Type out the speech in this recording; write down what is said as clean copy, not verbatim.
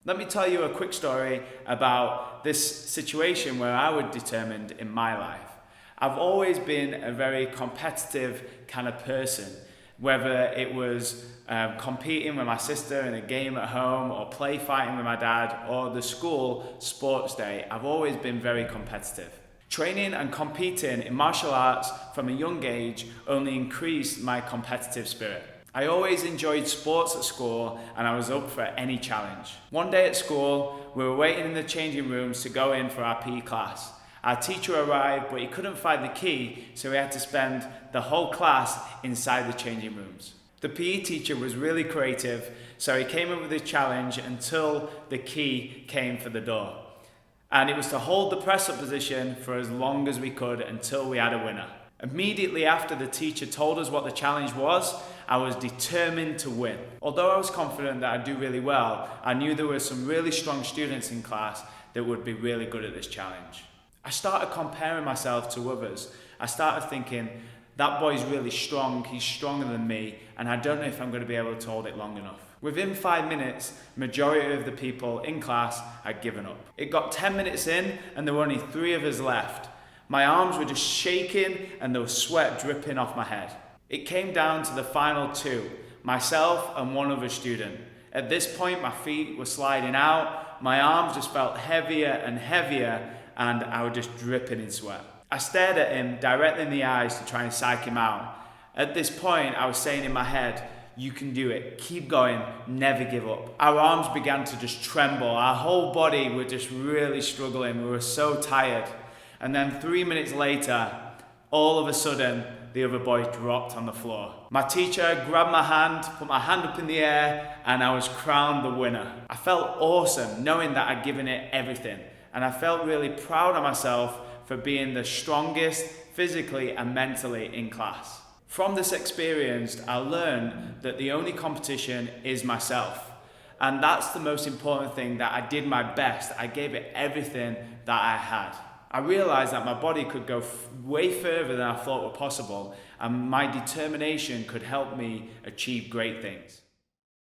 Let me tell you a quick story about this situation where I was determined in my life. I've always been a very competitive kind of person, whether it was competing with my sister in a game at home or play fighting with my dad or the school sports day. I've always been very competitive. Training and competing in martial arts from a young age only increased my competitive spirit. I always enjoyed sports at school and I was up for any challenge. One day at school, we were waiting in the changing rooms to go in for our PE class. Our teacher arrived, but he couldn't find the key, so we had to spend the whole class inside the changing rooms. The PE teacher was really creative, so he came up with a challenge until the key came for the door. And it was to hold the press-up position for as long as we could until we had a winner. Immediately after the teacher told us what the challenge was, I was determined to win. Although I was confident that I'd do really well, I knew there were some really strong students in class that would be really good at this challenge. I started comparing myself to others. I started thinking, that boy's really strong, he's stronger than me, and I don't know if I'm going to be able to hold it long enough. Within 5 minutes, majority of the people in class had given up. It got 10 minutes in and there were only 3 of us left. My arms were just shaking and there was sweat dripping off my head. It came down to the final 2, myself and one other student. At this point, my feet were sliding out, my arms just felt heavier and heavier, and I was just dripping in sweat. I stared at him directly in the eyes to try and psych him out. At this point, I was saying in my head, "You can do it, keep going, never give up." Our arms began to just tremble, our whole body were just really struggling, we were so tired. And then 3 minutes later, all of a sudden, the other boy dropped on the floor. My teacher grabbed my hand, put my hand up in the air, and I was crowned the winner. I felt awesome knowing that I'd given it everything, and I felt really proud of myself for being the strongest physically and mentally in class. From this experience, I learned that the only competition is myself. And that's the most important thing, that I did my best. I gave it everything that I had. I realized that my body could go way further than I thought were possible, and my determination could help me achieve great things.